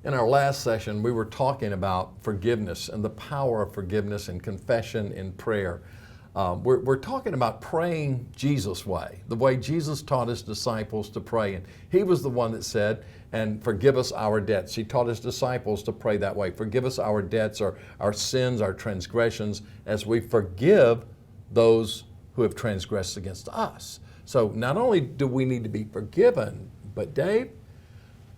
In our last session, we were talking about forgiveness and the power of forgiveness and confession in prayer. We're talking about praying Jesus' way, the way Jesus taught his disciples to pray. And he was the one that said, and forgive us our debts. He taught his disciples to pray that way. Forgive us our debts, or our sins, our transgressions, as we forgive those who have transgressed against us. So not only do we need to be forgiven, but Dave,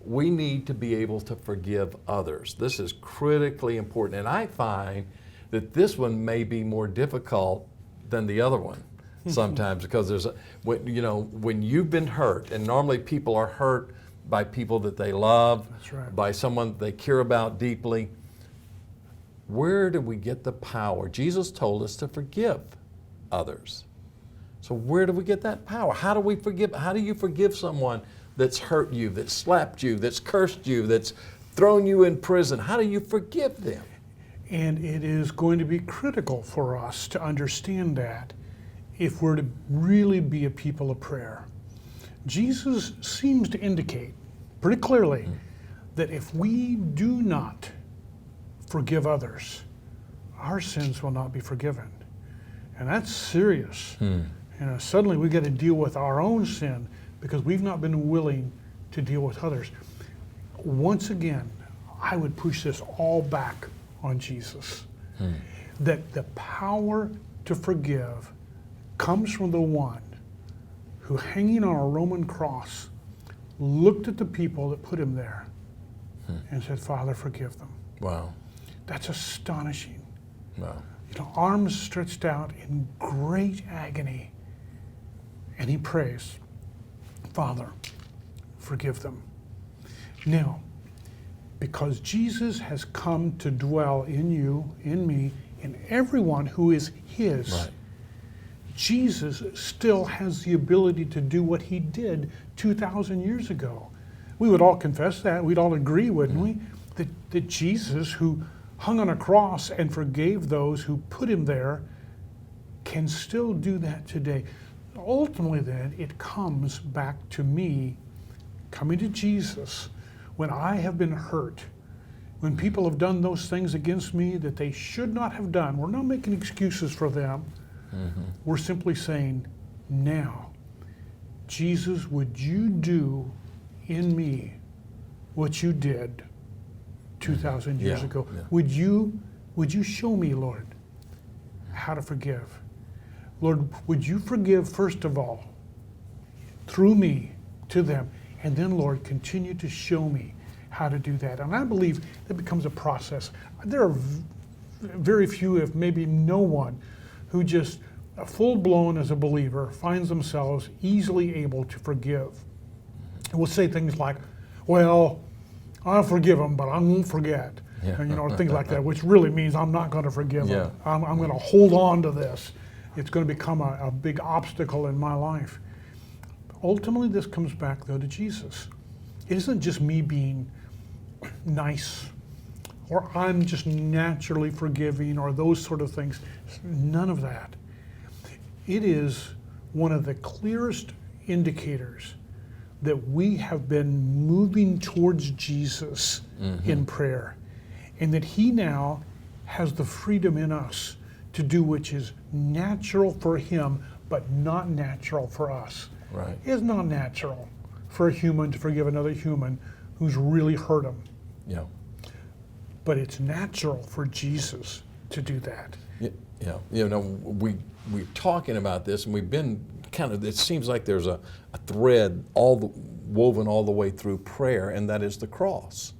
we need to be able to forgive others. This is critically important. And I find that this one may be more difficult than the other one sometimes because when you've been hurt, and normally people are hurt by people that they love, That's right. by someone they care about deeply. Where do we get the power? Jesus told us to forgive others. So where do we get that power? How do we forgive? How do you forgive someone that's hurt you, that's slapped you, that's cursed you, that's thrown you in prison? How do you forgive them? And it is going to be critical for us to understand that if we're to really be a people of prayer. Jesus seems to indicate pretty clearly that if we do not forgive others, our sins will not be forgiven. And that's serious. Suddenly we got to deal with our own sin because we've not been willing to deal with others. Once again, I would push this all back on Jesus. That the power to forgive comes from the one who, hanging on a Roman cross, looked at the people that put him there and said, Father, forgive them. Wow. That's astonishing. Wow. Arms stretched out in great agony. And he prays, Father, forgive them. Now, because Jesus has come to dwell in you, in me, in everyone who is his, Right. Jesus still has the ability to do what he did 2,000 years ago. We would all confess that. We'd all agree, wouldn't we? That Jesus, who hung on a cross and forgave those who put him there, can still do that today. Ultimately, then, it comes back to me coming to Jesus when I have been hurt, when people have done those things against me that they should not have done. We're not making excuses for them. We're simply saying, now, Jesus, would you do in me what you did 2,000 years Yeah, ago? yeah. Would you show me, Lord, how to forgive? Lord, would you forgive first of all through me to them, and then, Lord, continue to show me how to do that. And I believe that becomes a process. There are very few, if maybe no one, who just full-blown as a believer finds themselves easily able to forgive. And will say things like, well, I'll forgive them, but I won't forget. Yeah. And, things like that, which really means I'm not going to forgive Yeah. them. I'm going to hold on to this. It's going to become a big obstacle in my life. Ultimately, this comes back, though, to Jesus. It isn't just me being nice, or I'm just naturally forgiving, or those sort of things. None of that. It is one of the clearest indicators that we have been moving towards Jesus in prayer, and that he now has the freedom in us to do which is natural for him, but not natural for us. Right. It's not natural for a human to forgive another human who's really hurt him, Yeah. but it's natural for Jesus to do that. Yeah. We're talking about this, and we've been it seems like there's a thread woven all the way through prayer, and that is the cross.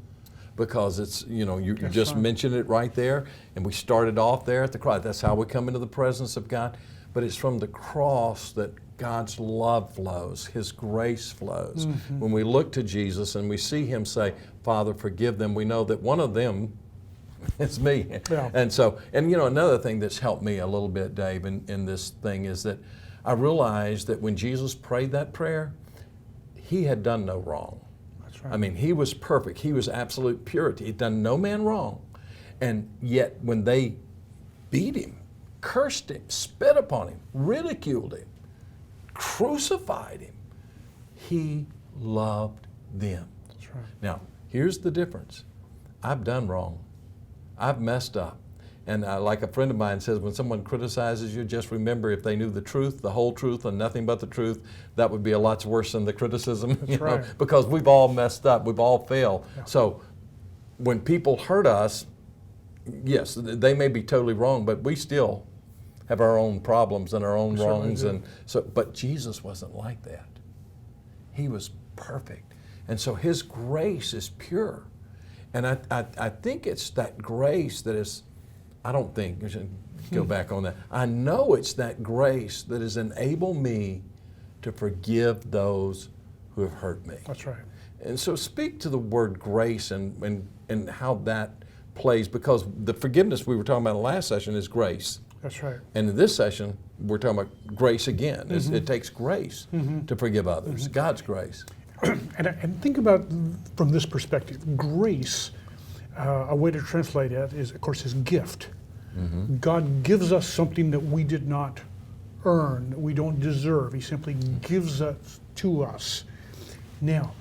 Because it's, you That's just right. mentioned it right there, and we started off there at the cross. That's how we come into the presence of God. But it's from the cross that God's love flows, his grace flows. When we look to Jesus and we see him say, Father, forgive them, we know that one of them is me. Yeah. And another thing that's helped me a little bit, Dave, in this thing is that I realized that when Jesus prayed that prayer, he had done no wrong. That's right. I mean, he was perfect. He was absolute purity. He'd done no man wrong. And yet when they beat him, cursed him, spit upon him, ridiculed him, crucified him, he loved them. That's right. Now, here's the difference. I've done wrong. I've messed up. And like a friend of mine says, when someone criticizes you, just remember if they knew the truth, the whole truth, and nothing but the truth, that would be a lot worse than the criticism. That's right. Because we've all messed up, we've all failed. Yeah. So when people hurt us, yes, they may be totally wrong, but we still have our own problems and our own wrongs. And so, but Jesus wasn't like that. He was perfect. And so His grace is pure. And I think it's that grace that is, I don't think, I should go back on that. I know it's that grace that has enabled me to forgive those who have hurt me. That's right. And so speak to the word grace and how that plays, because the forgiveness we were talking about in the last session is grace. That's right. And in this session, we're talking about grace again. It takes grace to forgive others, God's grace. And think about from this perspective, grace, a way to translate it is, of course, His gift. God gives us something that we did not earn, that we don't deserve. He simply gives it to us. Now,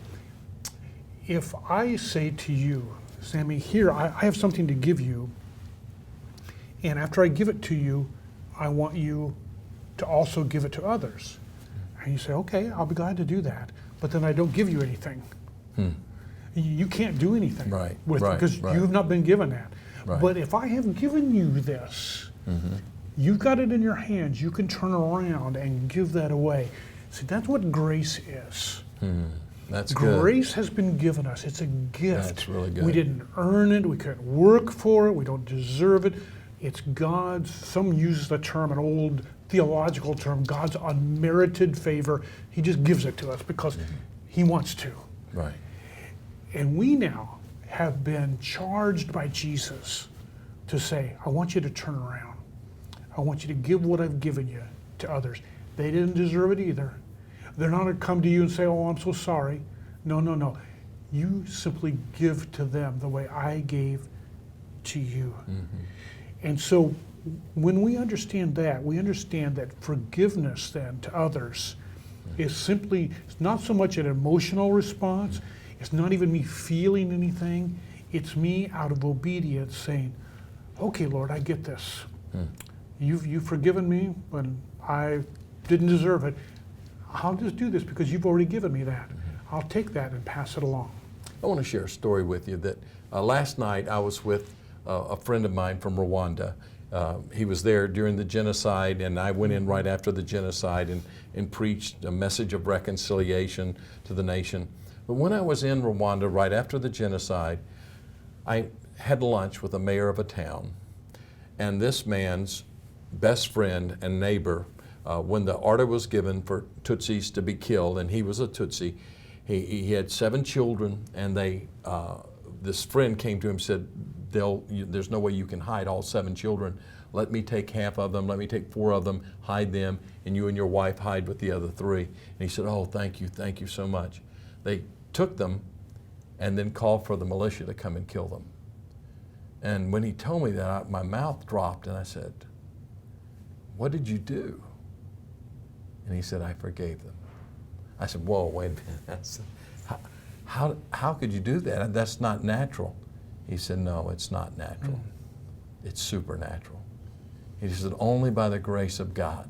if I say to you, Sammy, here, I have something to give you, and after I give it to you, I want you to also give it to others. And you say, okay, I'll be glad to do that. But then I don't give you anything. You can't do anything with it because you've not been given that. But if I have given you this, you've got it in your hands, you can turn around and give that away. See, that's what grace is. That's good. Grace has been given us. It's a gift. That's really good. We didn't earn it. We couldn't work for it. We don't deserve it. It's God's, some use the term, an old theological term, God's unmerited favor. He just gives it to us because He wants to. Right. And we now have been charged by Jesus to say, I want you to turn around. I want you to give what I've given you to others. They didn't deserve it either. They're not going to come to you and say, oh, I'm so sorry. No, no, no. You simply give to them the way I gave to you. And so when we understand that, we understand that forgiveness then to others is simply, it's not so much an emotional response, it's not even me feeling anything, it's me out of obedience saying, okay, Lord, I get this. You've forgiven me when I didn't deserve it. I'll just do this because you've already given me that. I'll take that and pass it along. I want to share a story with you that last night I was with a friend of mine from Rwanda. He was there during the genocide, and I went in right after the genocide and preached a message of reconciliation to the nation. But when I was in Rwanda right after the genocide, I had lunch with the mayor of a town, and this man's best friend and neighbor, when the order was given for Tutsis to be killed, and he was a Tutsi, he had 7 children, and this friend came to him and said, there's no way you can hide all 7 children. Let me take half of them, let me take 4 of them, hide them, and you and your wife hide with the other 3. And he said, oh, thank you so much. They took them and then called for the militia to come and kill them. And when he told me that, my mouth dropped, and I said, what did you do? And he said, I forgave them. I said, whoa, wait a minute. I said, how could you do that? That's not natural. He said, no, it's not natural. It's supernatural. He said, only by the grace of God.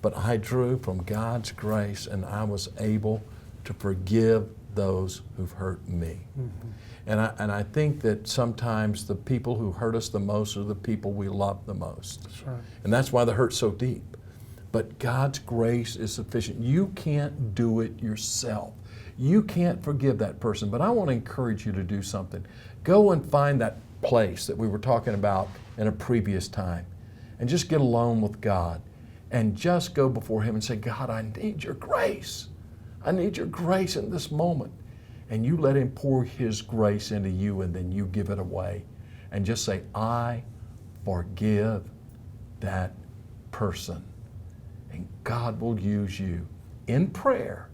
But I drew from God's grace, and I was able to forgive those who've hurt me. And I think that sometimes the people who hurt us the most are the people we love the most. That's right. And that's why the hurt's so deep. But God's grace is sufficient. You can't do it yourself. You can't forgive that person. But I want to encourage you to do something. Go and find that place that we were talking about in a previous time, and just get alone with God and just go before Him and say, God, I need your grace. I need your grace in this moment. And you let Him pour His grace into you, and then you give it away. And just say, I forgive that person. And God will use you in prayer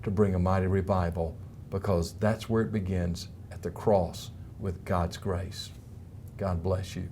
to bring a mighty revival, because that's where it begins, at the cross with God's grace. God bless you.